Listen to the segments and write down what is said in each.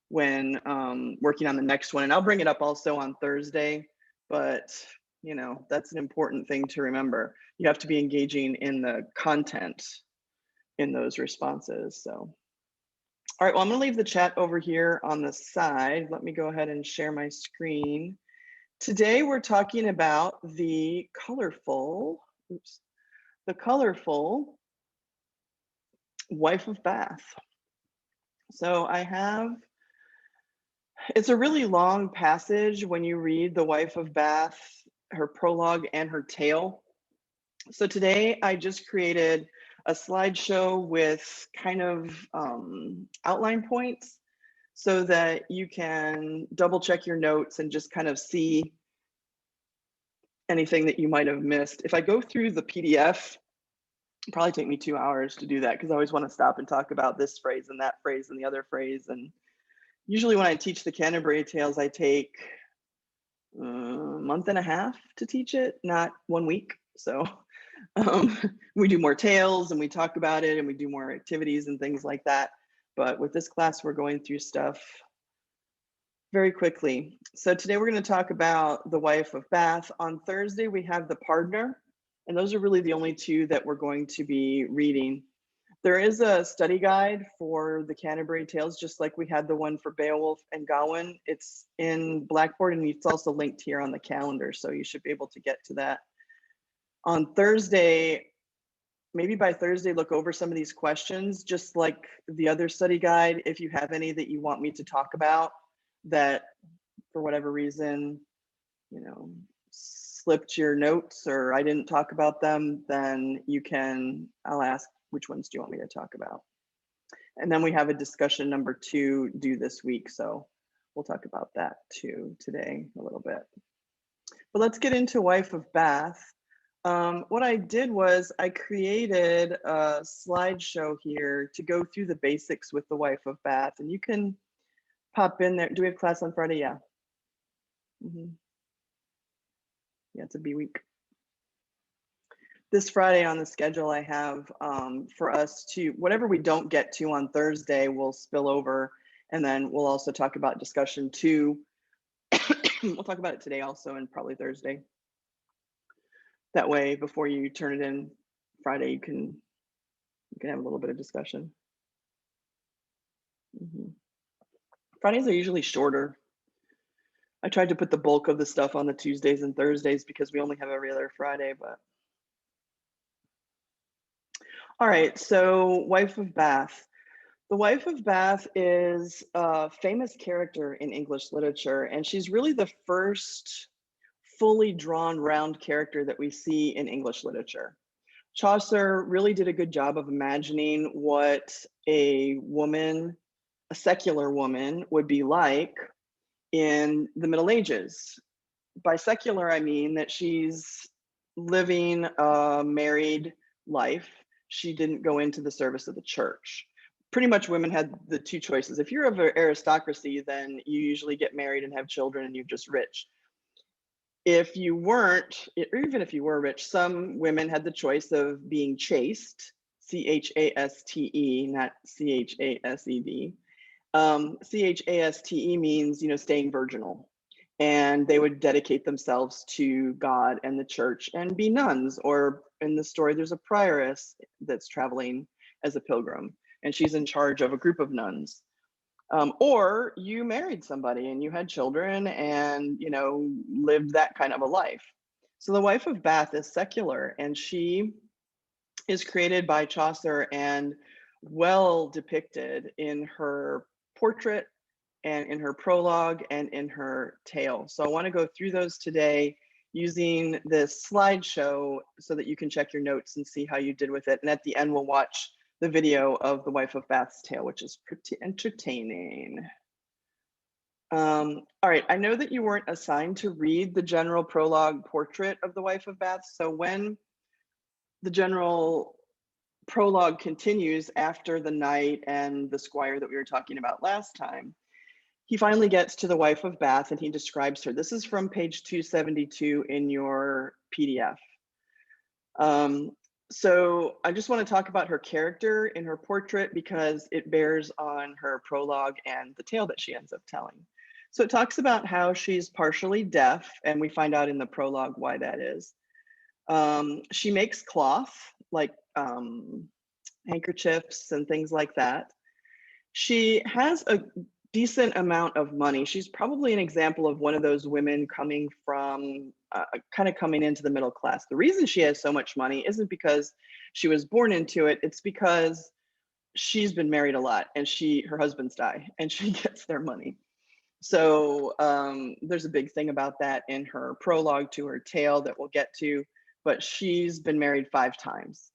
when working on the next one. And I'll bring it up also on Thursday, but you know, that's an important thing to remember. You have to be engaging in the content in those responses. So, all right, well, I'm gonna leave the chat over here on the side. Let me go ahead and share my screen. Today, we're talking about the colorful wife of Bath. So it's a really long passage when you read the wife of Bath, her prologue and her tale. So today I just created a slideshow with kind of outline points so that you can double check your notes and just kind of see anything that you might have missed. If I go through the PDF, it'll probably take me 2 hours to do that because I always want to stop and talk about this phrase and that phrase and the other phrase. And usually when I teach the Canterbury Tales, I take a month and a half to teach it, not 1 week. So we do more tales and we talk about it and we do more activities and things like that. But with this class, we're going through stuff very quickly. So today we're going to talk about the wife of Bath. On Thursday, we have the partner, and those are really the only two that we're going to be reading. There is a study guide for the Canterbury Tales, just like we had the one for Beowulf and Gawain. It's in Blackboard and it's also linked here on the calendar, so you should be able to get to that. On Thursday, maybe by Thursday, look over some of these questions, just like the other study guide. If you have any that you want me to talk about that for whatever reason, you know, slipped your notes or I didn't talk about them, then I'll ask which ones do you want me to talk about. And then we have a discussion number 2 due this week. So we'll talk about that too today a little bit. But let's get into Wife of Bath. What I did was I created a slideshow here to go through the basics with the Wife of Bath, and you can pop in there. Do we have class on Friday? Yeah. Yeah, it's a B week. This Friday on the schedule I have for us to, whatever we don't get to on Thursday, we'll spill over, and then we'll also talk about discussion 2. We'll talk about it today also and probably Thursday. That way, before you turn it in Friday, you can have a little bit of discussion. Fridays are usually shorter. I tried to put the bulk of the stuff on the Tuesdays and Thursdays because we only have every other Friday, but. All right, so Wife of Bath. The Wife of Bath is a famous character in English literature, and she's really the first fully drawn round character that we see in English literature. Chaucer really did a good job of imagining what a woman, a secular woman, would be like in the Middle Ages. By secular, I mean that she's living a married life. She didn't go into the service of the church. Pretty much women had the 2 choices. If you're of an aristocracy, then you usually get married and have children and you're just rich. If you weren't, or even if you were rich, some women had the choice of being chaste, C-H-A-S-T-E, not C-H-A-S-E-D. C-H-A-S-T-E means, you know, staying virginal. And they would dedicate themselves to God and the church and be nuns, or in the story, there's a prioress that's traveling as a pilgrim, and she's in charge of a group of nuns. Or you married somebody and you had children and, you know, lived that kind of a life. So the Wife of Bath is secular, and she is created by Chaucer and well depicted in her portrait and in her prologue and in her tale. So I want to go through those today using this slideshow so that you can check your notes and see how you did with it. And at the end, we'll watch the video of the Wife of Bath's tale, which is pretty entertaining. All right, I know that you weren't assigned to read the general prologue portrait of the Wife of Bath. So when the general prologue continues after the knight and the squire that we were talking about last time, he finally gets to the Wife of Bath and he describes her. This is from page 272 in your PDF. So I just want to talk about her character in her portrait because it bears on her prologue and the tale that she ends up telling. So it talks about how she's partially deaf, and we find out in the prologue why that is. She makes cloth, like handkerchiefs and things like that. She has a decent amount of money. She's probably an example of one of those women coming from kind of coming into the middle class. The reason she has so much money isn't because she was born into it, it's because she's been married a lot and her husbands die and she gets their money. So there's a big thing about that in her prologue to her tale that we'll get to, but she's been married 5 times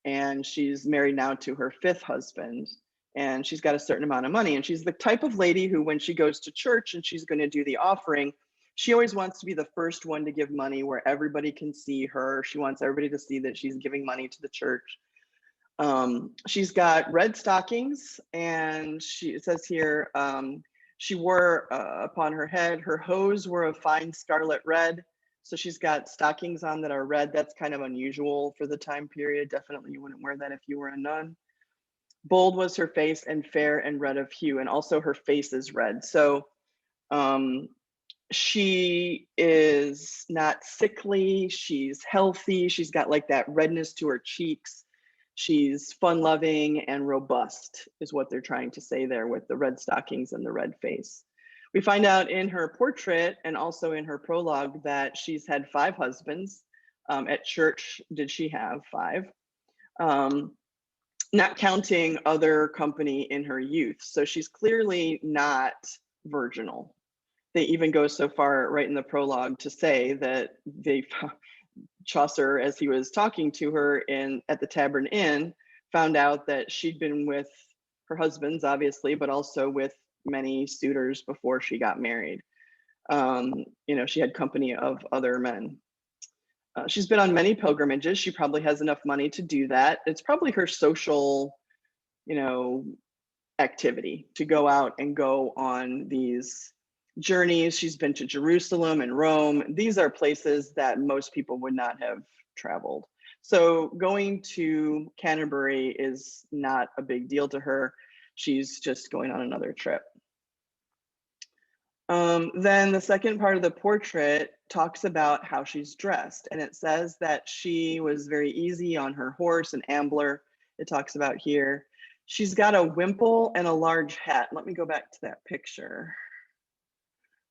and she's married now to her 5th husband, and she's got a certain amount of money, and she's the type of lady who, when she goes to church and she's going to do the offering, she always wants to be the first one to give money where everybody can see her. She wants everybody to see that she's giving money to the church. She's got red stockings, and it says here, she wore upon her head, her hose were of fine scarlet red. So she's got stockings on that are red. That's kind of unusual for the time period. Definitely you wouldn't wear that if you were a nun. Bold was her face and fair and red of hue, and also her face is red. So she is not sickly, she's healthy, she's got like that redness to her cheeks. She's fun loving and robust is what they're trying to say there with the red stockings and the red face. We find out in her portrait and also in her prologue that she's had 5 husbands. At church, did she have 5? Not counting other company in her youth. So she's clearly not virginal. They even go so far right in the prologue to say that Chaucer, as he was talking to her at the Tavern Inn, found out that she'd been with her husbands, obviously, but also with many suitors before she got married. She had company of other men. She's been on many pilgrimages. She probably has enough money to do that. It's probably her social, activity to go out and go on these journeys. She's been to Jerusalem and Rome. These are places that most people would not have traveled. So going to Canterbury is not a big deal to her. She's just going on another trip. Then the second part of the portrait talks about how she's dressed, and it says that she was very easy on her horse, an ambler. It talks about here. She's got a wimple and a large hat. Let me go back to that picture.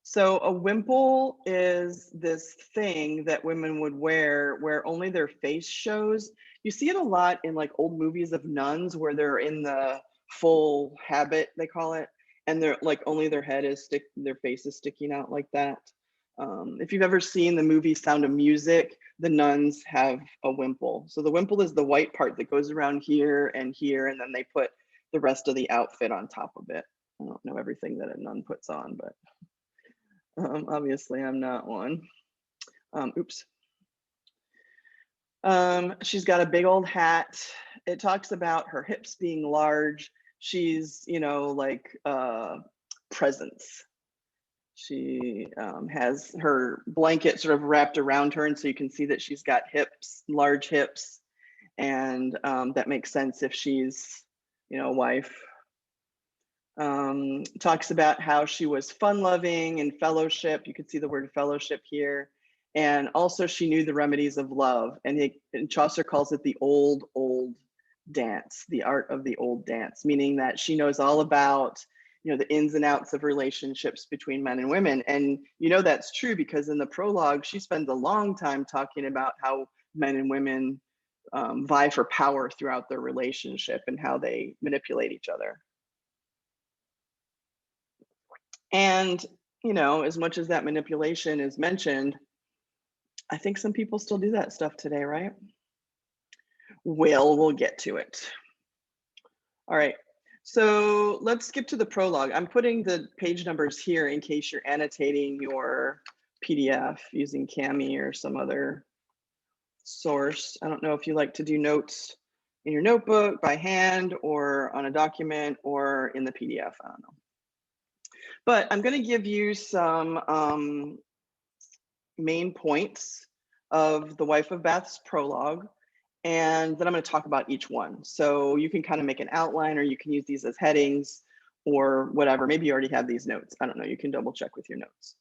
So a wimple is this thing that women would wear where only their face shows. You see it a lot in like old movies of nuns where they're in the full habit, they call it, and they're like only their face is sticking out like that. If you've ever seen the movie Sound of Music, the nuns have a wimple. So the wimple is the white part that goes around here, and then they put the rest of the outfit on top of it. I don't know everything that a nun puts on, but obviously I'm not one. Oops. She's got a big old hat. It talks about her hips being large. She's, like presence. She has her blanket sort of wrapped around her, and so you can see that she's got large hips, and that makes sense if she's, a wife. Talks about how she was fun-loving and fellowship. You can see the word fellowship here. And also she knew the remedies of love. And Chaucer calls it the old dance, the art of the old dance, meaning that she knows all about, the ins and outs of relationships between men and women. And that's true because in the prologue, she spends a long time talking about how men and women vie for power throughout their relationship and how they manipulate each other. And, as much as that manipulation is mentioned, I think some people still do that stuff today, right? Well, we'll get to it. All right, so let's skip to the prologue. I'm putting the page numbers here in case you're annotating your PDF using Cami or some other source. I don't know if you like to do notes in your notebook by hand or on a document or in the PDF, I don't know. But I'm going to give you some main points of the Wife of Bath's prologue, And then I'm going to talk about each one. So you can kind of make an outline, or you can use these as headings or whatever. Maybe you already have these notes. I don't know. You can double check with your notes.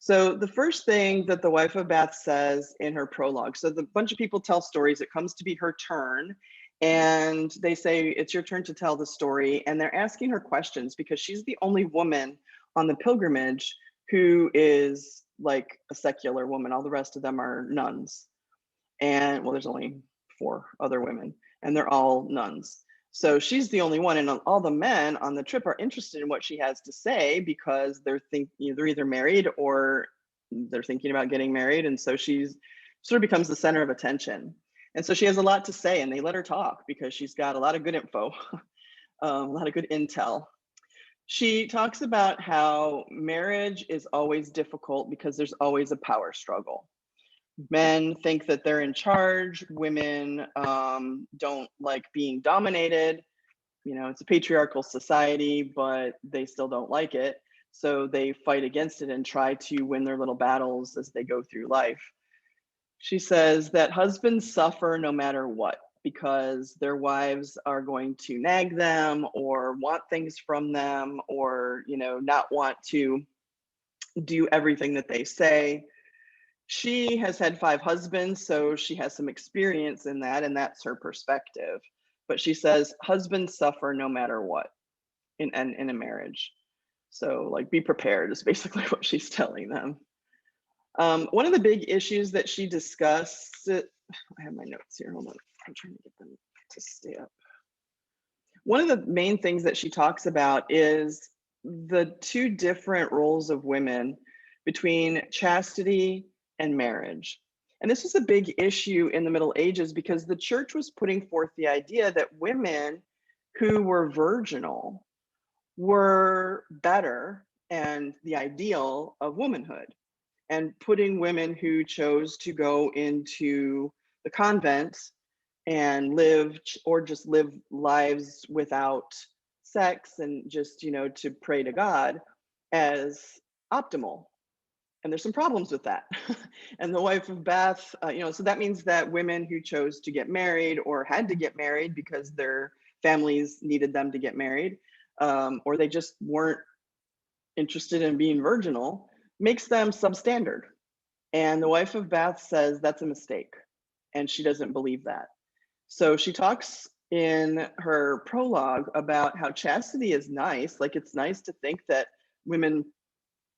So the first thing that the wife of Bath says in her prologue, so the bunch of people tell stories, it comes to be her turn, and they say, it's your turn to tell the story. And they're asking her questions because she's the only woman on the pilgrimage who is like a secular woman. All the rest of them are nuns. And well, there's only 4 other women, and they're all nuns. So she's the only one, and all the men on the trip are interested in what she has to say because they're either married or they're thinking about getting married, and so she's sort of becomes the center of attention. And so she has a lot to say, and they let her talk because she's got a lot of good info, a lot of good intel. She talks about how marriage is always difficult because there's always a power struggle. Men think that they're in charge. Women don't like being dominated. You know, it's a patriarchal society, but they still don't like it. So they fight against it and try to win their little battles as they go through life. She says that husbands suffer no matter what because their wives are going to nag them or want things from them, or, you know, not want to do everything that they say. She has had 5 husbands, so she has some experience in that, and that's her perspective. But she says husbands suffer no matter what in a marriage. So like, be prepared is basically what she's telling them. One of the big issues that she discussed, I have my notes here, hold on, I'm trying to get them to stay up. One of the main things that she talks about is the 2 different roles of women between chastity and marriage. And this was a big issue in the Middle Ages because the church was putting forth the idea that women who were virginal were better and the ideal of womanhood, and putting women who chose to go into the convent and live, or just live lives without sex and just, you know, to pray to God, as optimal. And there's some problems with that. And the wife of Bath, you know, so that means that women who chose to get married or had to get married because their families needed them to get married, or they just weren't interested in being virginal, makes them substandard. And the wife of Bath says that's a mistake, and she doesn't believe that. So she talks in her prologue about how chastity is nice. Like, it's nice to think that women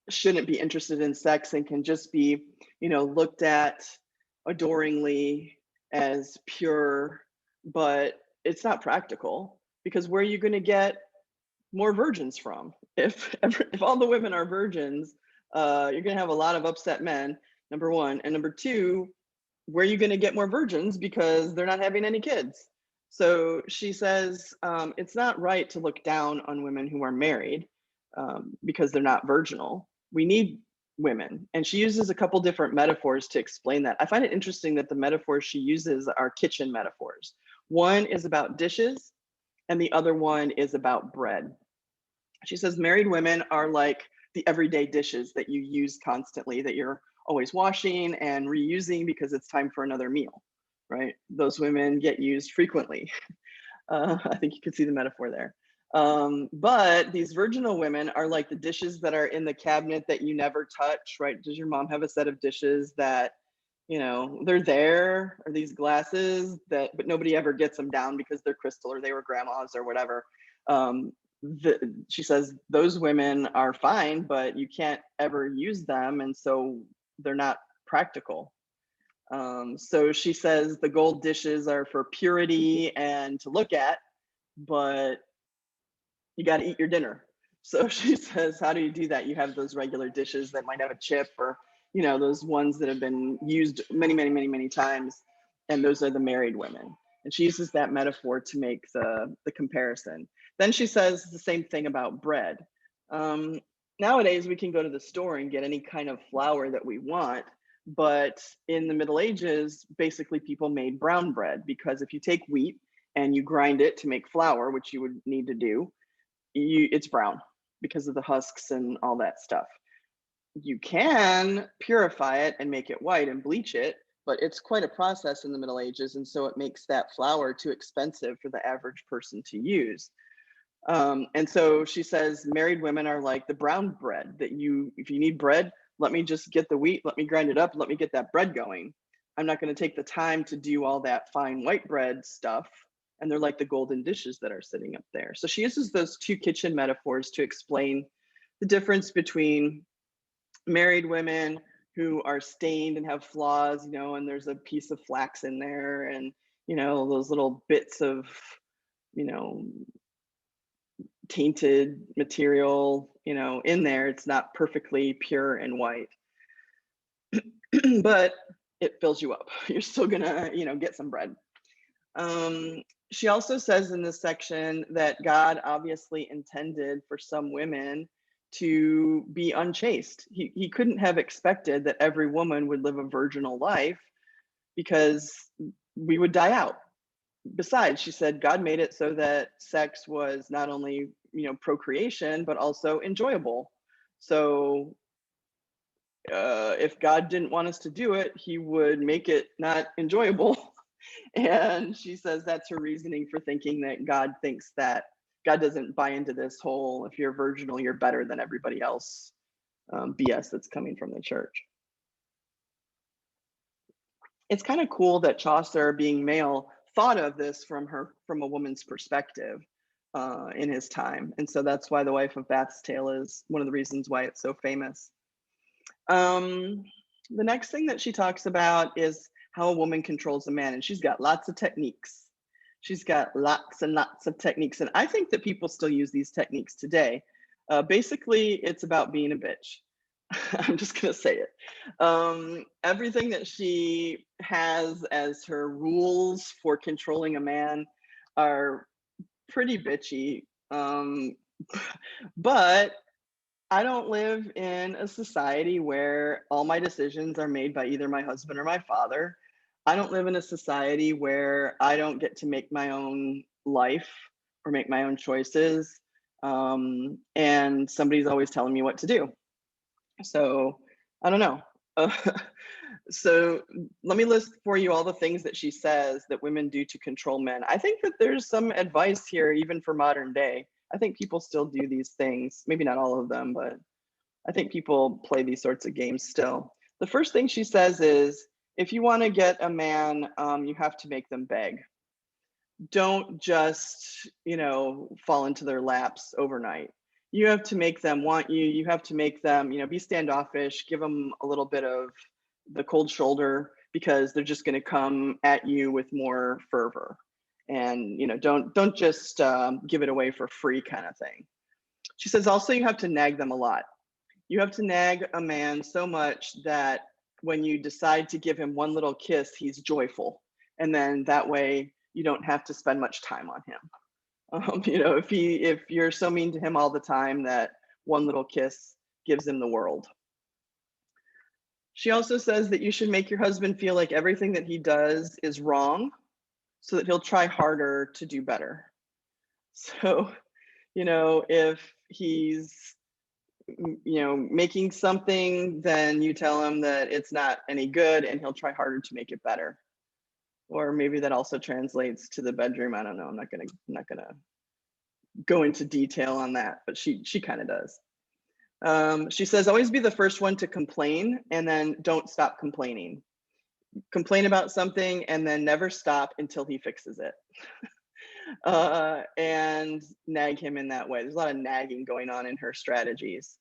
shouldn't be interested in sex and can just be, you know, looked at adoringly as pure, but it's not practical, because where are you going to get more virgins from? If all the women are virgins, you're going to have a lot of upset men, number one. And number two, where are you going to get more virgins, because they're not having any kids? So she says it's not right to look down on women who are married because they're not virginal. We need women. And she uses a couple different metaphors to explain that. I find it interesting that the metaphors she uses are kitchen metaphors. One is about dishes, and the other one is about bread. She says married women are like the everyday dishes that you use constantly, that you're always washing and reusing because it's time for another meal, right? Those women get used frequently. I think you can see the metaphor there. But these virginal women are like the dishes that are in the cabinet that you never touch, right? Does your mom have a set of dishes that, you know, they're there, or these glasses that, but nobody ever gets them down because they're crystal or they were grandma's or whatever. She says those women are fine, but you can't ever use them, and so they're not practical. So she says the gold dishes are for purity and to look at, but you got to eat your dinner. So she says, how do you do that? You have those regular dishes that might have a chip, or, you know, those ones that have been used many, many, many, many times. And those are the married women. And she uses that metaphor to make the comparison. Then she says the same thing about bread. Nowadays, we can go to the store and get any kind of flour that we want. But in the Middle Ages, basically people made brown bread, because if you take wheat and you grind it to make flour, which you would need to do, it's brown because of the husks and all that stuff. You can purify it and make it white and bleach it, but it's quite a process in the Middle Ages, and so it makes that flour too expensive for the average person to use. And so she says married women are like the brown bread that if you need bread, let me just get the wheat, let me grind it up, let me get that bread going. I'm not going to take the time to do all that fine white bread stuff. And they're like the golden dishes that are sitting up there. So she uses those two kitchen metaphors to explain the difference between married women who are stained and have flaws, and there's a piece of flax in there, and those little bits of you know tainted material, in there. It's not perfectly pure and white, but it fills you up. You're still gonna, get some bread. She also says in this section that God obviously intended for some women to be unchaste. He couldn't have expected that every woman would live a virginal life because we would die out. Besides, she said God made it so that sex was not only, procreation, but also enjoyable. So if God didn't want us to do it, he would make it not enjoyable. And she says that's her reasoning for thinking that God thinks that God doesn't buy into this whole, if you're virginal, you're better than everybody else, BS that's coming from the church. It's kind of cool that Chaucer, being male, thought of this from a woman's perspective in his time. And so that's why The Wife of Bath's Tale is one of the reasons why it's so famous. The next thing that she talks about is how a woman controls a man, and she's got lots of techniques. She's got lots and lots of techniques, and I think that people still use these techniques today. Basically, it's about being a bitch. I'm just gonna say it. Everything that she has as her rules for controlling a man are pretty bitchy. But I don't live in a society where all my decisions are made by either my husband or my father. I don't live in a society where I don't get to make my own life or make my own choices. And somebody's always telling me what to do. So I don't know. So let me list for you all the things that she says that women do to control men. I think that there's some advice here, even for modern day. I think people still do these things. Maybe not all of them, but I think people play these sorts of games still. The first thing she says is, if you want to get a man, you have to make them beg. Don't just, fall into their laps overnight. You have to make them want you. You have to make them, be standoffish, give them a little bit of the cold shoulder, because they're just going to come at you with more fervor. And, don't just give it away for free kind of thing. She says also you have to nag them a lot. You have to nag a man so much that when you decide to give him one little kiss, he's joyful. And then that way you don't have to spend much time on him. If you're so mean to him all the time that one little kiss gives him the world. She also says that you should make your husband feel like everything that he does is wrong, so that he'll try harder to do better. So, if he's making something, then you tell him that it's not any good and he'll try harder to make it better. Or maybe that also translates to the bedroom. I don't know. I'm not gonna go into detail on that, but she kind of does. She says, always be the first one to complain and then don't stop complaining. Complain about something and then never stop until he fixes it. And nag him in that way. There's a lot of nagging going on in her strategies,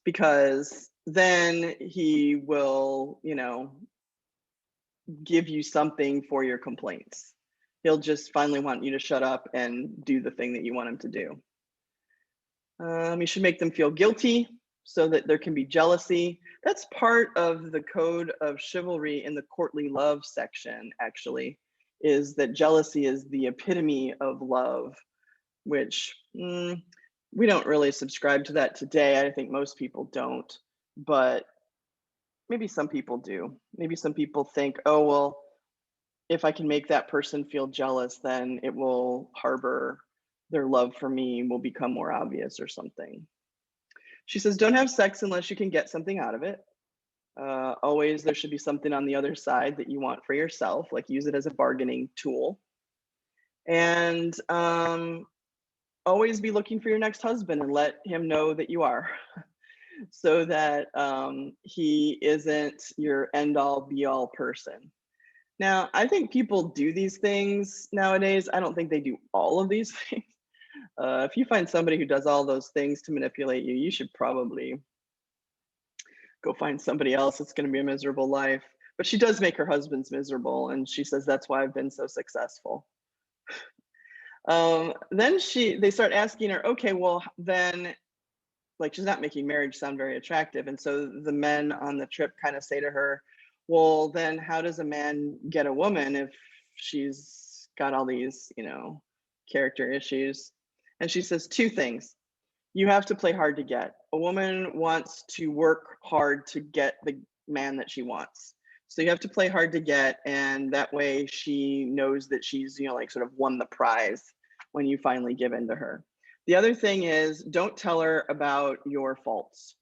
because then he will, give you something for your complaints. He'll just finally want you to shut up and do the thing that you want him to do. You should make them feel guilty so that there can be jealousy. That's part of the code of chivalry in the courtly love section, actually, is that jealousy is the epitome of love, which we don't really subscribe to that today. I think most people don't, but maybe some people do. Maybe some people think, oh, well, if I can make that person feel jealous, then it will harbor their love for me, will become more obvious or something. She says, don't have sex unless you can get something out of it. Always there should be something on the other side that you want for yourself, like use it as a bargaining tool. And always be looking for your next husband and let him know that you are, so that he isn't your end all be all person. Now, I think people do these things nowadays. I don't think they do all of these things. If you find somebody who does all those things to manipulate you, you should probably go find somebody else. It's going to be a miserable life. But she does make her husbands miserable, and she says that's why I've been so successful. Then they start asking her, okay, well then, like, she's not making marriage sound very attractive, and so the men on the trip kind of say to her, well then how does a man get a woman if she's got all these, character issues? And she says two things. You have to play hard to get. A woman wants to work hard to get the man that she wants. So you have to play hard to get, and that way she knows that she's, like sort of won the prize when you finally give in to her. The other thing is, don't tell her about your faults.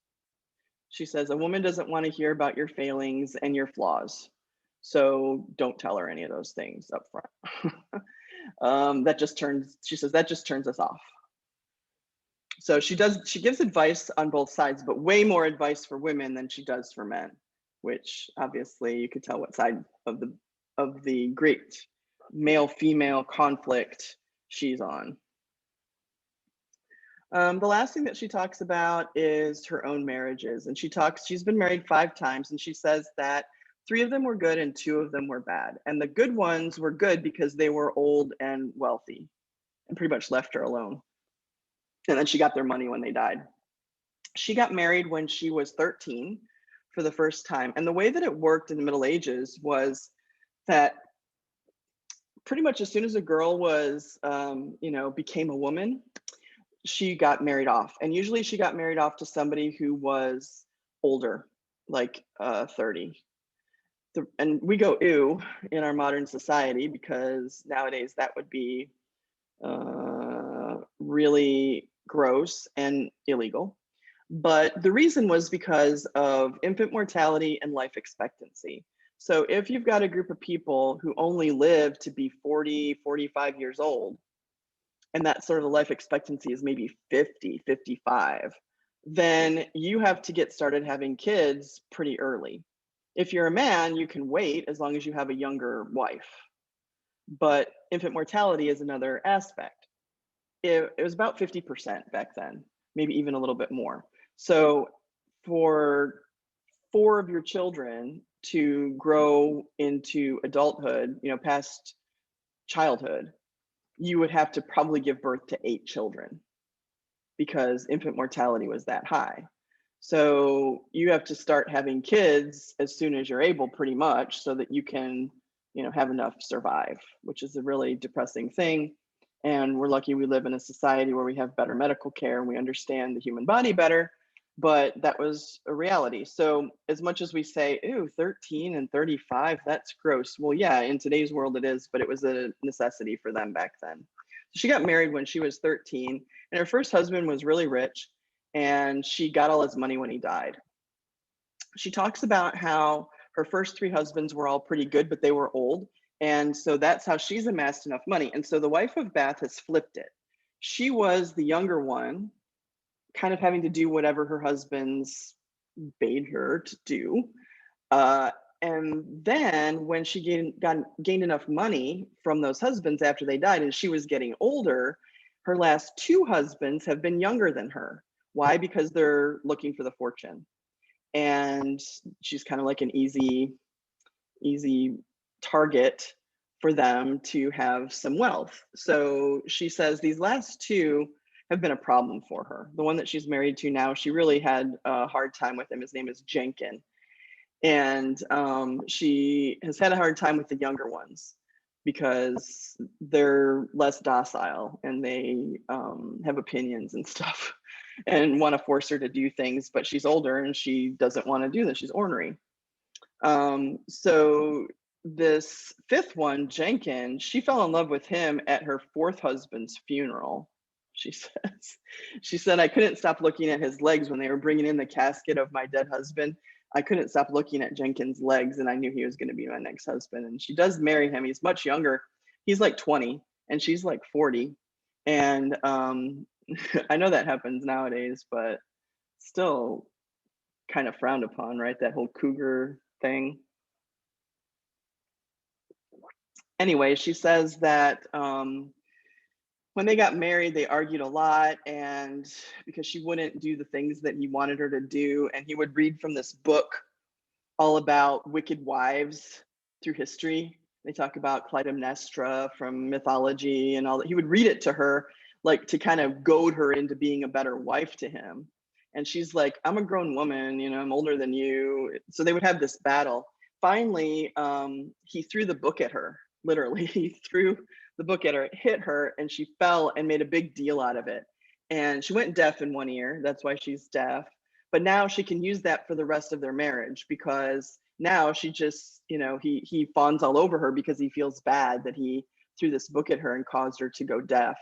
She says a woman doesn't want to hear about your failings and your flaws. So don't tell her any of those things up front. She says that just turns us off. So she gives advice on both sides, but way more advice for women than she does for men, which obviously you could tell what side of the great male-female conflict she's on. The last thing that she talks about is her own marriages. And she's been married 5 times, and she says that 3 of them were good and 2 of them were bad. And the good ones were good because they were old and wealthy and pretty much left her alone. And then she got their money when they died. She got married when she was 13 for the first time. And the way that it worked in the Middle Ages was that pretty much as soon as a girl was, became a woman, she got married off. And usually she got married off to somebody who was older, like 30. And we go, ew, in our modern society, because nowadays that would be really gross and illegal. But the reason was because of infant mortality and life expectancy. So if you've got a group of people who only live to be 40, 45 years old, and that sort of life expectancy is maybe 50, 55, then you have to get started having kids pretty early. If you're a man, you can wait as long as you have a younger wife. But infant mortality is another aspect. It was about 50% back then, maybe even a little bit more. So for 4 of your children to grow into adulthood, past childhood, you would have to probably give birth to 8 children because infant mortality was that high. So you have to start having kids as soon as you're able, pretty much, so that you can, have enough survive, which is a really depressing thing. And we're lucky we live in a society where we have better medical care and we understand the human body better, but that was a reality. So as much as we say, ooh, 13 and 35, that's gross. Well, yeah, in today's world it is, but it was a necessity for them back then. So she got married when she was 13, and her first husband was really rich, and she got all his money when he died. She talks about how her first 3 husbands were all pretty good, but they were old. And so that's how she's amassed enough money. And so the wife of Bath has flipped it. She was the younger one, kind of having to do whatever her husbands bade her to do. And then when she gained enough money from those husbands after they died, and she was getting older, her last 2 husbands have been younger than her. Why? Because they're looking for the fortune. And she's kind of like an easy target for them to have some wealth. So she says these last 2 have been a problem for her. The one that she's married to now, she really had a hard time with him. His name is Jenkin. And she has had a hard time with the younger ones because they're less docile and they have opinions and stuff and want to force her to do things, but she's older and she doesn't want to do this. She's ornery. So this 5th one, Jenkins, she fell in love with him at her 4th husband's funeral. She said, I couldn't stop looking at his legs when they were bringing in the casket of my dead husband. I couldn't stop looking at Jenkins' legs, and I knew he was going to be my next husband. And she does marry him. He's much younger. He's like 20 and she's like 40. And I know that happens nowadays, but still kind of frowned upon, right? That whole cougar thing. Anyway, she says that when they got married, they argued a lot, and because she wouldn't do the things that he wanted her to do, and he would read from this book all about wicked wives through history. They talk about Clytemnestra from mythology and all that. He would read it to her, like to kind of goad her into being a better wife to him. And she's like, I'm a grown woman, you know, I'm older than you. So they would have this battle. Finally, he threw the book at her, literally. He threw the book at her, it hit her, and she fell and made a big deal out of it. And she went deaf in one ear. That's why she's deaf. But now she can use that for the rest of their marriage, because now she just, you know, he fawns all over her because he feels bad that he threw this book at her and caused her to go deaf.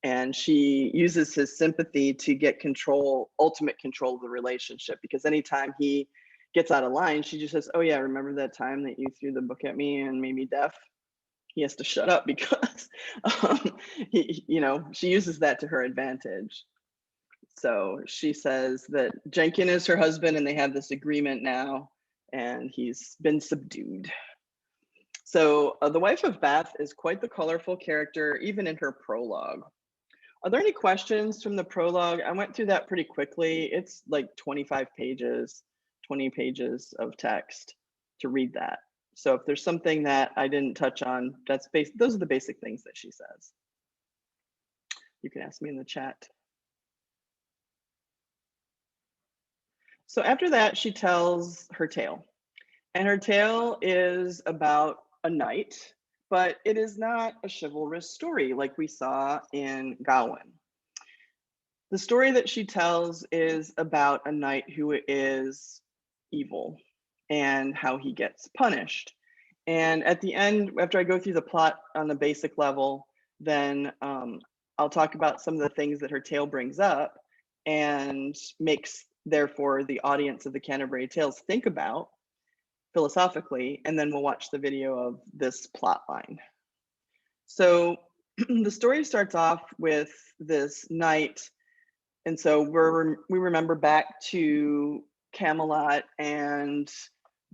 And she uses his sympathy to get control, ultimate control of the relationship, because anytime he gets out of line, she just says, oh yeah, remember that time that you threw the book at me and made me deaf? He has to shut up because you know, she uses that to her advantage. So she says that Jenkins is her husband and they have this agreement now, and he's been subdued. So the wife of Bath is quite the colorful character, even in her prologue. Are there any questions from the prologue? I went through that pretty quickly. It's like 25 pages, 20 pages of text to read that. So if there's something that I didn't touch on, those are the basic things that she says. You can ask me in the chat. So after that, she tells her tale. And her tale is about a knight, but it is not a chivalrous story like we saw in Gawain. The story that she tells is about a knight who is evil and how he gets punished. And at the end, after I go through the plot on the basic level, then I'll talk about some of the things that her tale brings up and makes, therefore, the audience of the Canterbury Tales think about philosophically, and then we'll watch the video of this plot line. So the story starts off with this knight, and so we remember back to Camelot and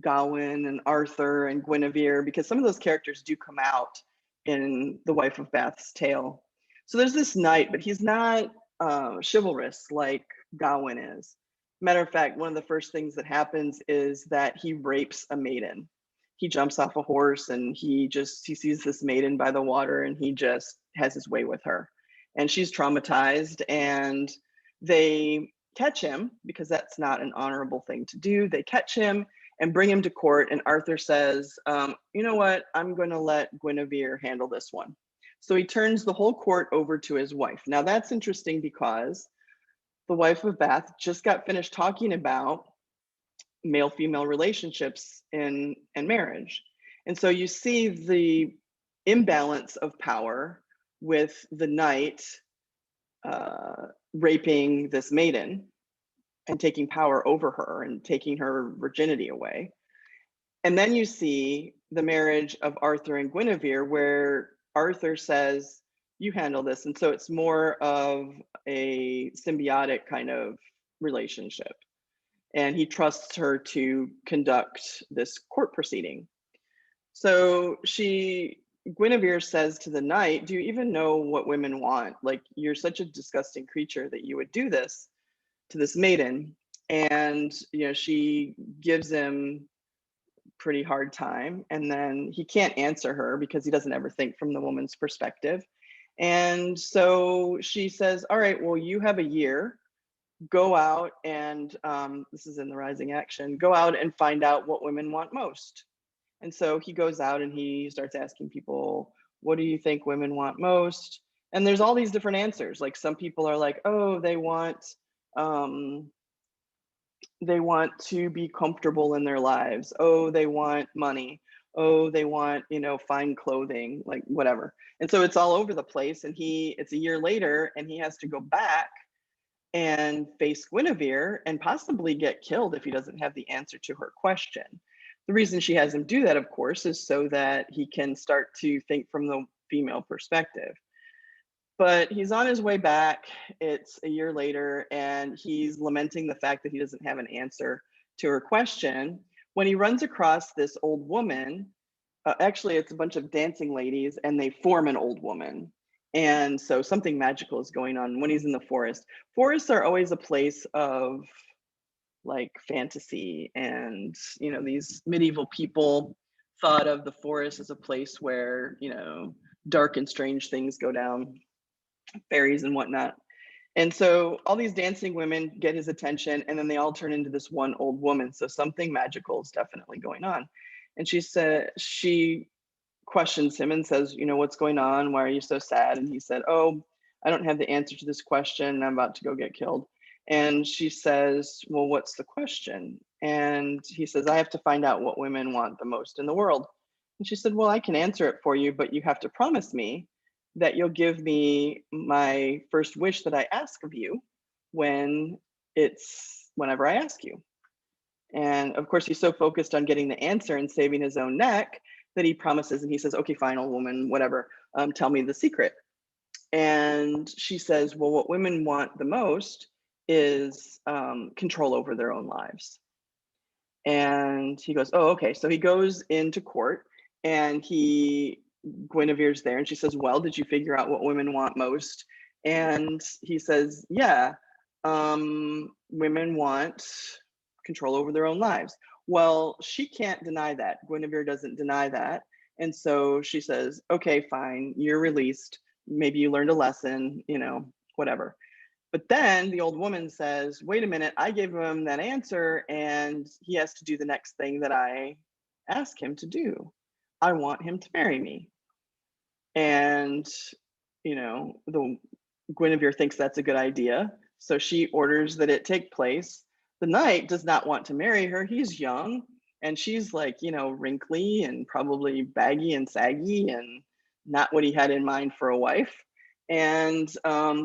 Gawain and Arthur and Guinevere, because some of those characters do come out in the Wife of Bath's tale. So there's this knight, but he's not chivalrous like Gawain is. Matter of fact, one of the first things that happens is that he rapes a maiden. He jumps off a horse and he sees this maiden by the water and he just has his way with her. And she's traumatized, and they catch him because that's not an honorable thing to do. They catch him and bring him to court, and Arthur says, you know what, I'm going to let Guinevere handle this one. So he turns the whole court over to his wife. Now that's interesting because the Wife of Bath just got finished talking about male-female relationships in marriage. And so you see the imbalance of power with the knight raping this maiden and taking power over her and taking her virginity away. And then you see the marriage of Arthur and Guinevere, where Arthur says, you handle this. And so it's more of a symbiotic kind of relationship. And he trusts her to conduct this court proceeding. So Guinevere says to the knight, do you even know what women want? Like, you're such a disgusting creature that you would do this to this maiden. And, you know, she gives him pretty hard time, and then he can't answer her because he doesn't ever think from the woman's perspective. And so she says, all right, well, you have a year, go out and this is in the Rising Action, go out and find out what women want most. And so he goes out and he starts asking people, what do you think women want most? And there's all these different answers. Like, some people are like, oh, they want to be comfortable in their lives. Oh, they want money. Oh, they want, you know, fine clothing, like whatever. And so it's all over the place. And it's a year later and he has to go back and face Guinevere and possibly get killed if he doesn't have the answer to her question. The reason she has him do that, of course, is so that he can start to think from the female perspective. But he's on his way back. It's a year later, and he's lamenting the fact that he doesn't have an answer to her question when he runs across this old woman. Actually, it's a bunch of dancing ladies, and they form an old woman. And so something magical is going on when he's in the forest. Forests are always a place of like fantasy, and these medieval people thought of the forest as a place where dark and strange things go down, fairies and whatnot. And so all these dancing women get his attention, and then they all turn into this one old woman. So something magical is definitely going on. And she questions him and says, what's going on? Why are you so sad? And he said, oh, I don't have the answer to this question. I'm about to go get killed. And she says, well, what's the question? And he says, I have to find out what women want the most in the world. And she said, well, I can answer it for you, but you have to promise me that you'll give me my first wish that I ask of you whenever I ask you. And of course, he's so focused on getting the answer and saving his own neck that he promises, and he says, okay, fine, old woman, whatever, tell me the secret. And she says, well, what women want the most is control over their own lives. And he goes, oh, okay. So he goes into court, and Guinevere's there, and she says, well, did you figure out what women want most? And he says, yeah, women want control over their own lives. Well, she can't deny that. Guinevere doesn't deny that. And so she says, okay, fine, you're released. Maybe you learned a lesson, whatever. But then the old woman says, wait a minute, I gave him that answer, and he has to do the next thing that I ask him to do. I want him to marry me. And, the Guinevere thinks that's a good idea. So she orders that it take place. The knight does not want to marry her. He's young, and she's like, wrinkly and probably baggy and saggy and not what he had in mind for a wife. And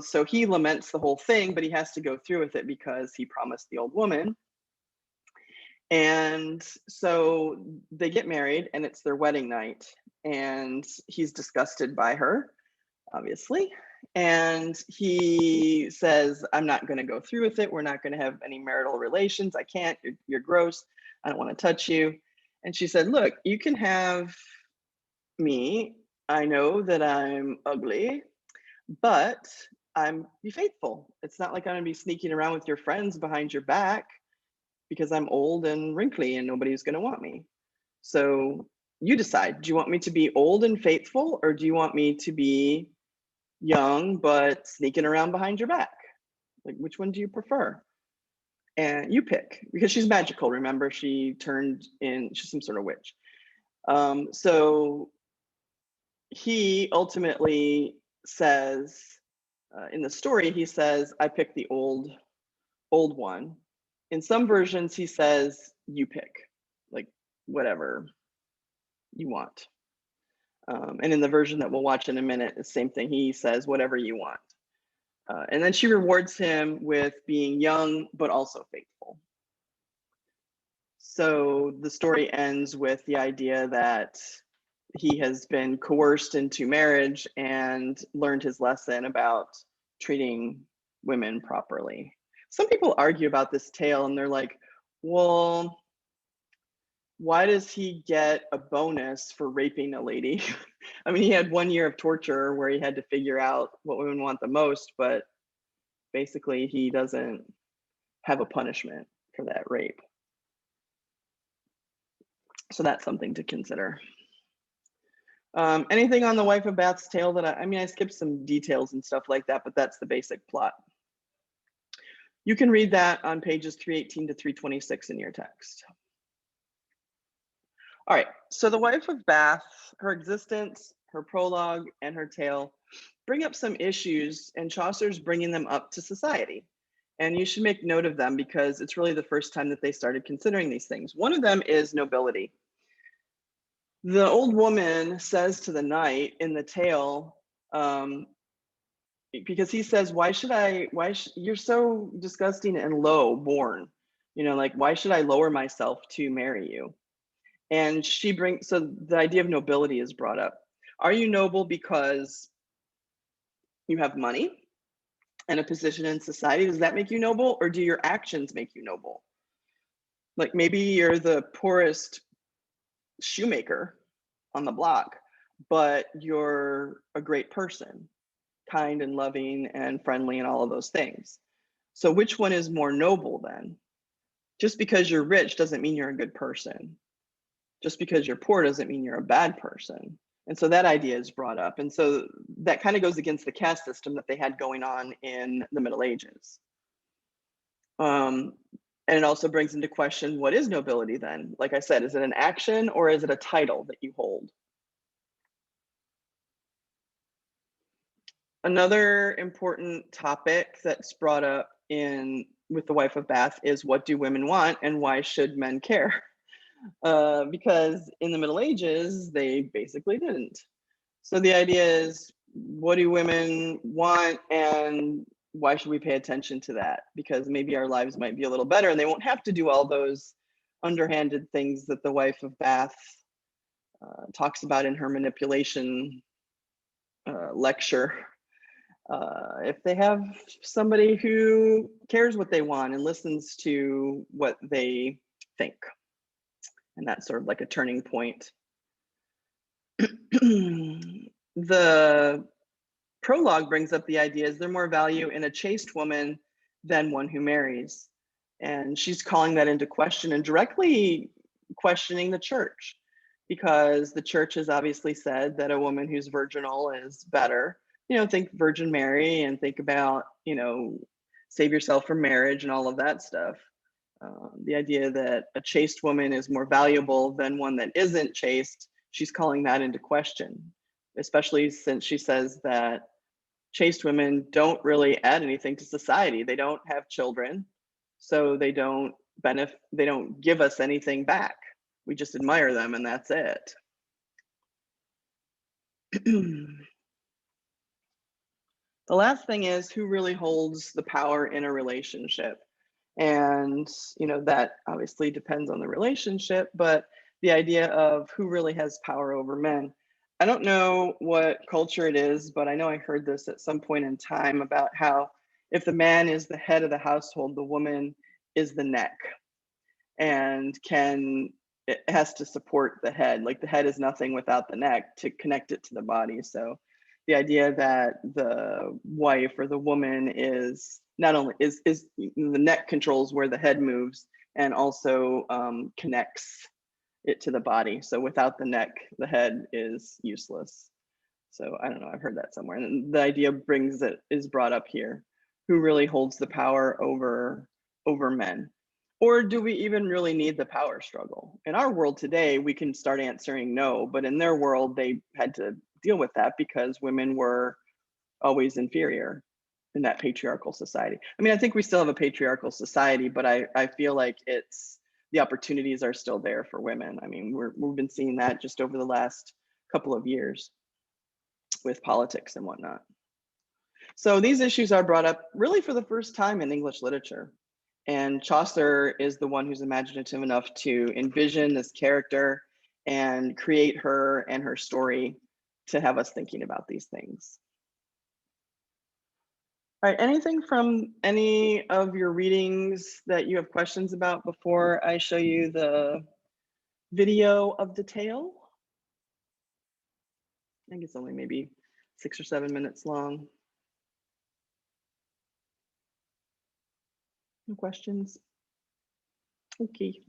so he laments the whole thing, but he has to go through with it because he promised the old woman. And so they get married, and it's their wedding night, and he's disgusted by her, obviously. And he says, I'm not going to go through with it. We're not going to have any marital relations. I can't. You're gross. I don't want to touch you. And she said, look, you can have me. I know that I'm ugly, but I'm be faithful. It's not like I'm going to be sneaking around with your friends behind your back because I'm old and wrinkly and nobody's going to want me. So you decide. Do you want me to be old and faithful, or do you want me to be young but sneaking around behind your back? Like, which one do you prefer? And you pick, because she's magical. Remember, she's some sort of witch. So he ultimately says, in the story, he says, I pick the old one. In some versions, he says, you pick, like whatever you want. And in the version that we'll watch in a minute, the same thing. He says, whatever you want. And then she rewards him with being young, but also faithful. So the story ends with the idea that he has been coerced into marriage and learned his lesson about treating women properly. Some people argue about this tale, and they're like, well, why does he get a bonus for raping a lady? I mean, he had 1 year of torture where he had to figure out what women want the most, but basically he doesn't have a punishment for that rape. So that's something to consider. Anything on the Wife of Bath's tale that I skipped some details and stuff like that, but that's the basic plot. You can read that on pages 318 to 326 in your text. All right, so the Wife of Bath, her existence, her prologue, and her tale bring up some issues, and Chaucer's bringing them up to society. And you should make note of them because it's really the first time that they started considering these things. One of them is nobility. The old woman says to the knight in the tale, because he says, you're so disgusting and low born, like, why should I lower myself to marry you? And so the idea of nobility is brought up. Are you noble because you have money and a position in society? Does that make you noble, or do your actions make you noble? Like, maybe you're the poorest shoemaker on the block, but you're a great person, kind and loving and friendly and all of those things. So which one is more noble then? Just because you're rich doesn't mean you're a good person. Just because you're poor doesn't mean you're a bad person. And so that idea is brought up. And so that kind of goes against the caste system that they had going on in the Middle Ages. And it also brings into question, what is nobility then? Like I said, is it an action or is it a title that you hold? Another important topic that's brought up with the wife of Bath is, what do women want and why should men care? Because in the Middle Ages, they basically didn't. So the idea is, what do women want and why should we pay attention to that? Because maybe our lives might be a little better and they won't have to do all those underhanded things that the wife of Bath talks about in her manipulation lecture. If they have somebody who cares what they want and listens to what they think. And that's sort of like a turning point. The prologue brings up the idea, is there more value in a chaste woman than one who marries? And she's calling that into question and directly questioning the church, because the church has obviously said that a woman who's virginal is better. Think Virgin Mary and think about, save yourself from marriage and all of that stuff. The idea that a chaste woman is more valuable than one that isn't chaste, she's calling that into question, especially since she says that chaste women don't really add anything to society. They don't have children, so they don't give us anything back. We just admire them and that's it. The last thing is, who really holds the power in a relationship? And, that obviously depends on the relationship, but the idea of who really has power over men. I don't know what culture it is, but I know I heard this at some point in time about how if the man is the head of the household, the woman is the neck and it has to support the head. Like, the head is nothing without the neck to connect it to the body. So the idea that the wife or the woman is not only is the neck controls where the head moves and also connects it to the body. So without the neck, the head is useless. So I don't know, I've heard that somewhere. And the idea is brought up here. Who really holds the power over men? Or do we even really need the power struggle? In our world today, we can start answering no, but in their world, they had to deal with that because women were always inferior in that patriarchal society. I mean, I think we still have a patriarchal society, but I feel like the opportunities are still there for women. I mean, we've been seeing that just over the last couple of years with politics and whatnot. So these issues are brought up really for the first time in English literature. And Chaucer is the one who's imaginative enough to envision this character and create her and her story to have us thinking about these things. All right, anything from any of your readings that you have questions about before I show you the video of the tale? I think it's only maybe 6 or 7 minutes long. No questions? Okay.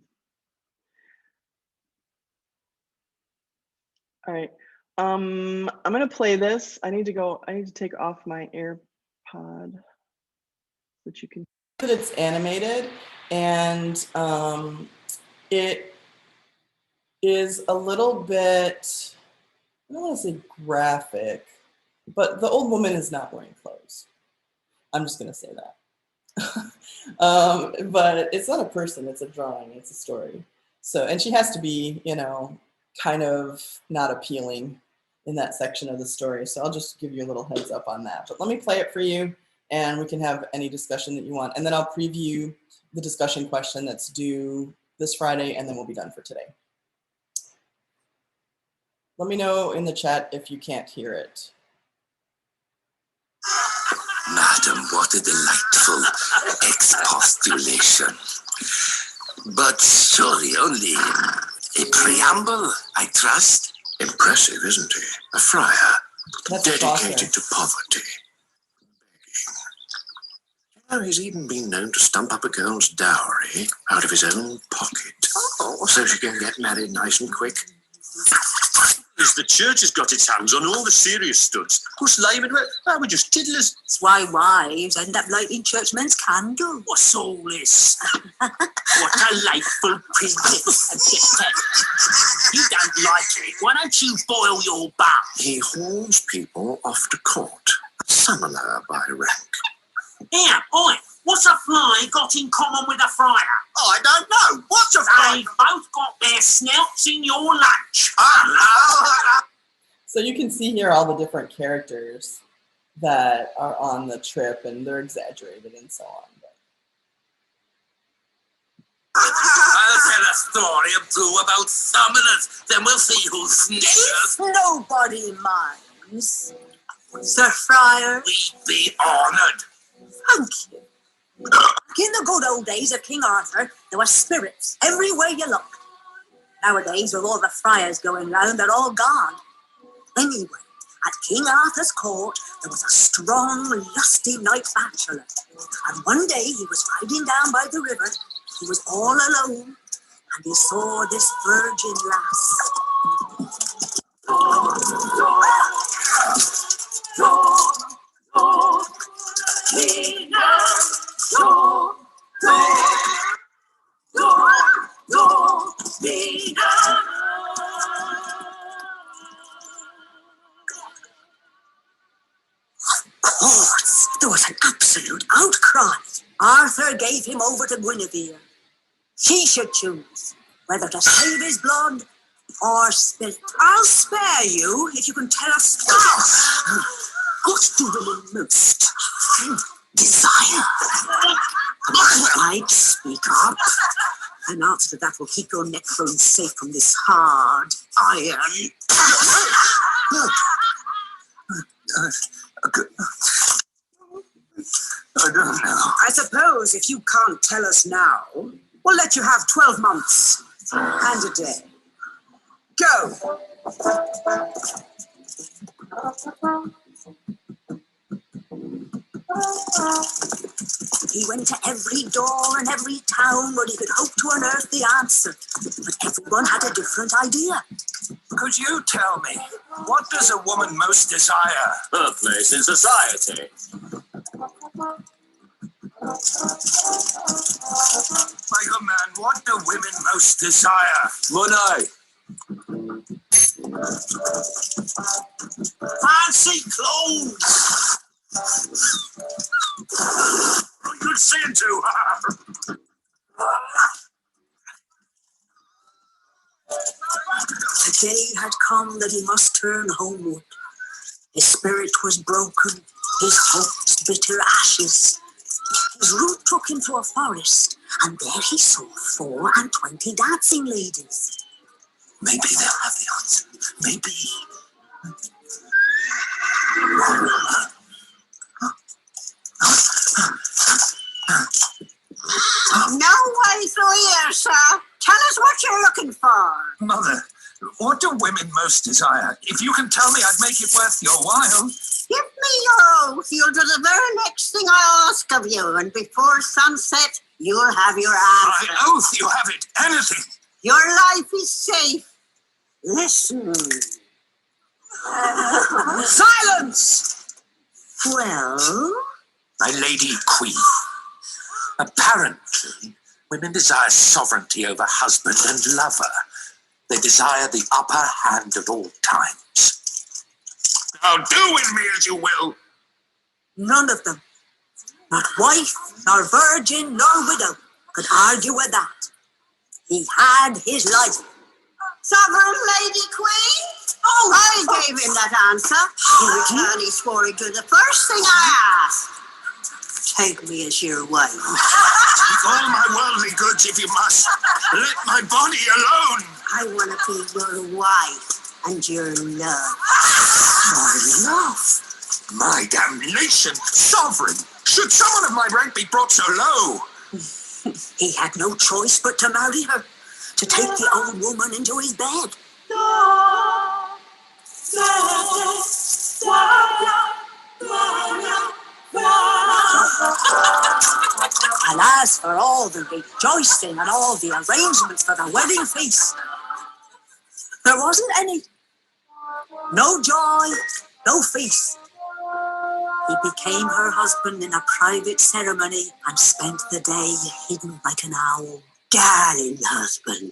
All right. I'm gonna play this. I need to take off my AirPod, which you can. That it's animated, and it is a little bit, I don't want to say graphic, but the old woman is not wearing clothes. I'm just gonna say that. But it's not a person, it's a drawing, it's a story. So, and she has to be, kind of not appealing in that section of the story. So I'll just give you a little heads up on that. But let me play it for you, and we can have any discussion that you want. And then I'll preview the discussion question that's due this Friday, and then we'll be done for today. Let me know in the chat if you can't hear it. Madam, what a delightful expostulation. But surely only a preamble, I trust. Impressive, isn't he? A friar, dedicated to poverty. Now, he's even been known to stump up a girl's dowry out of his own pocket. Oh, so she can get married nice and quick. The church has got its hands on all the serious studs. Who's laymen? We're just tiddlers. That's why wives end up lighting churchmen's candles. What's all this? What a delightful privilege. You don't like it. Why don't you boil your bum? He hauls people off to court. A summoner by rank. Here, oi, what's a fly got in common with a friar? Oh, I don't know. What's a fly? They've both got their snouts in your lunch. So you can see here all the different characters that are on the trip, and they're exaggerated and so on. I'll tell a story or two about summoners, then we'll see who's sneakers. Nobody minds. Sir Friar. We'd be honoured. Thank you. In the good old days of King Arthur, there were spirits everywhere you look. Nowadays, with all the friars going round, they're all gone. Anyway, at King Arthur's court, there was a strong, lusty knight bachelor. And one day, he was riding down by the river. He was all alone, and he saw this virgin Of course, there was an absolute outcry. Arthur gave him over to Guinevere. She should choose whether to save his blood or spill it. I'll spare you if you can tell us what do women most desire. Right, speak up. An answer to that will keep your neck bone safe from this hard iron. I don't know. I suppose if you can't tell us now, we'll let you have 12 months and a day. Go. He went to every door and every town where he could hope to unearth the answer, but everyone had a different idea. Could you tell me, what does a woman most desire? Her place in society. My good man, what do women most desire? Money. Fancy clothes. Good seeing to her. The day had come that he must turn homeward. His spirit was broken, his hopes bitter ashes. His route took him to a forest, and there he saw 24 dancing ladies. Maybe they'll have the answer. Maybe. No way through here, sir. Tell us what you're looking for. Mother, what do women most desire? If you can tell me, I'd make it worth your while. Give me your oath. You'll do the very next thing I ask of you, and before sunset, you'll have your answer. My oath, you have it. Anything. Your life is safe. Listen. Silence! Well? My lady queen, apparently, women desire sovereignty over husband and lover. They desire the upper hand at all times. Now do with me as you will. None of them, not wife, nor virgin, nor widow, could argue with that. He had his life. Sovereign Lady Queen, Oh, I gave him that answer. In return, he swore he'd do the first thing I asked. Take me as your wife. Keep all my worldly goods if you must. Let my body alone. I want to be your wife and your love. My love. My damnation. Sovereign. Should someone of my rank be brought so low? He had no choice but to marry her, to take the old woman into his bed. And as for all the rejoicing and all the arrangements for the wedding feast, there wasn't any. No joy, no feast. He became her husband in a private ceremony and spent the day hidden like an owl. Darling husband,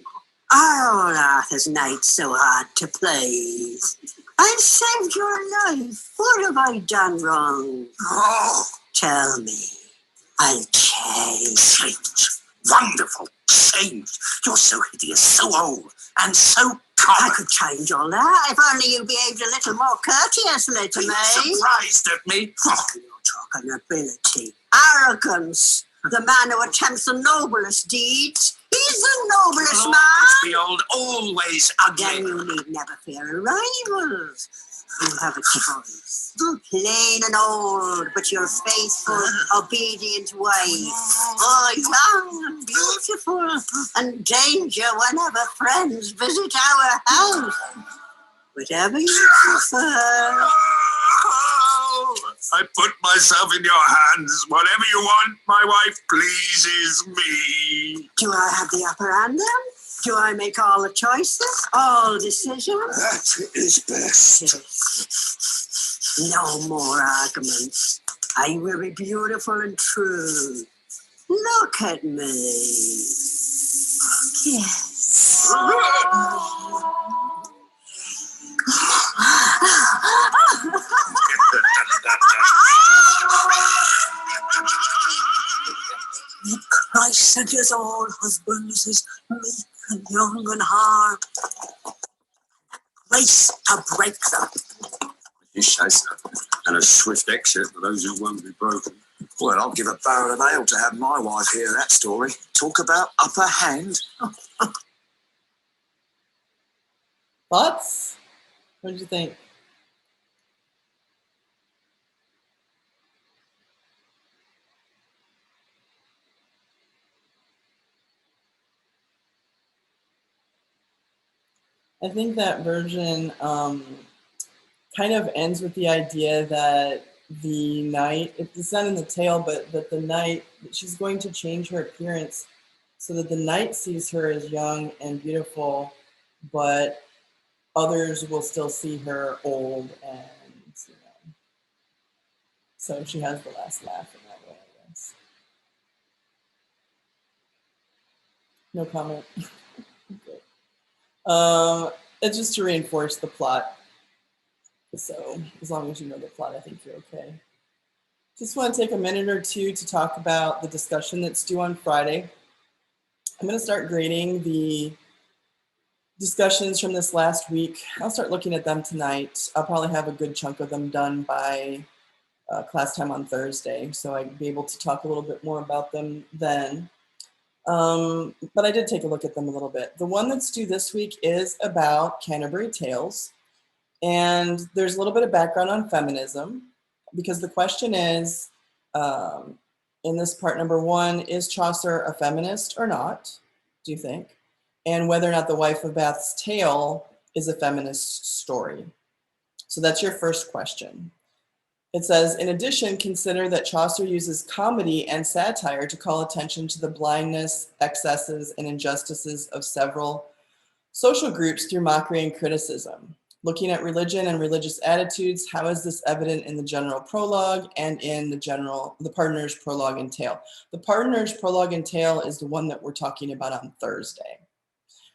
are all Arthur's knights so hard to please? I've saved your life. What have I done wrong? Oh, Tell me. I'll change. change. Wonderful. Change. You're so hideous, so old, and so I common. could change all that if only you behaved a little more courteously to Are you me. surprised at me? You're talking ability, arrogance. The man who attempts the noblest deeds. He's the noblest man. Always be old, always Then ugly. you need never fear rivals. You have a choice. Plain and old, but your faithful, obedient wife. Oh, young and beautiful, and danger whenever friends visit our house. Whatever you prefer. Oh, I put myself in your hands. Whatever you want, my wife pleases me. Do I have the upper hand then? Do I make all the choices, all decisions? That is best. Yes. No more arguments. I will be beautiful and true. Look at me. Yes. Christ sent his old husbands as meek and young and hard. Grace to break them. You say so. And a swift exit for those who won't be broken. Well, I'll give a barrel of ale to have my wife hear that story. Talk about upper hand. Thoughts? What did you think? I think that version kind of ends with the idea that the knight, it's not in the tale, but that the knight, she's going to change her appearance so that the knight sees her as young and beautiful, but others will still see her old and, you know. So she has the last laugh in that way, I guess. No comment. Okay. It's just to reinforce the plot. So as long as you know the plot, I think you're okay. Just want to take a minute or two to talk about the discussion that's due on Friday. I'm going to start grading the discussions from this last week. I'll start looking at them tonight. I'll probably have a good chunk of them done by class time on Thursday, so I'll be able to talk a little bit more about them then. But I did take a look at them a little bit. The one that's due this week is about Canterbury Tales. And there's a little bit of background on feminism, because the question is, in this part number 1, is Chaucer a feminist or not, do you think? And whether or not The Wife of Bath's Tale is a feminist story. So that's your first question. It says, in addition, consider that Chaucer uses comedy and satire to call attention to the blindness, excesses, and injustices of several social groups through mockery and criticism. Looking at religion and religious attitudes, how is this evident in the general prologue and in the Pardoner's Prologue and Tale? The Pardoner's Prologue and Tale is the one that we're talking about on Thursday.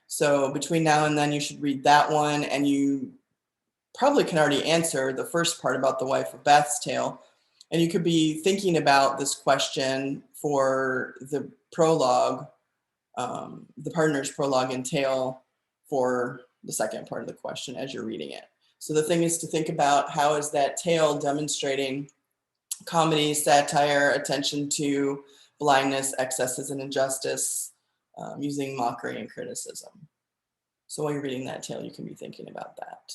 So between now and then, you should read that one, and you probably can already answer the first part about The Wife of Bath's Tale. And you could be thinking about this question for the prologue, the Pardoner's Prologue and Tale, for the second part of the question as you're reading it. So the thing is to think about how is that tale demonstrating comedy, satire, attention to blindness, excesses, and injustice, using mockery and criticism. So while you're reading that tale, you can be thinking about that.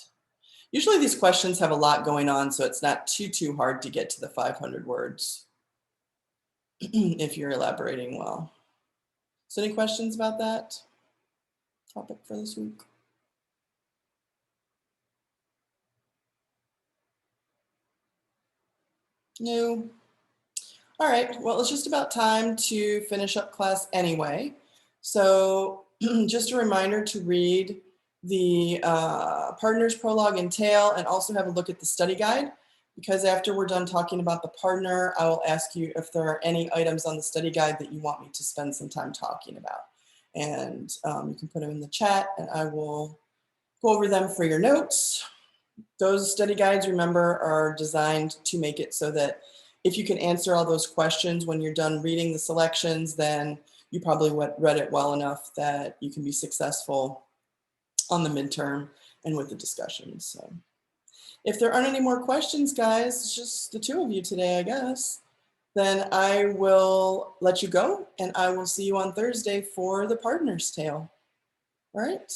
Usually these questions have a lot going on, so it's not too hard to get to the 500 words if you're elaborating well. So any questions about that topic for this week? No. All right, well, it's just about time to finish up class anyway. So just a reminder to read the partner's prologue and tale, and also have a look at the study guide, because after we're done talking about the partner, I will ask you if there are any items on the study guide that you want me to spend some time talking about. And you can put them in the chat and I will go over them for your notes. Those study guides, remember, are designed to make it so that if you can answer all those questions when you're done reading the selections, then you probably read it well enough that you can be successful on the midterm and with the discussions. So if there aren't any more questions, guys, it's just the two of you today, I guess, then I will let you go and I will see you on Thursday for the partner's tale. All right.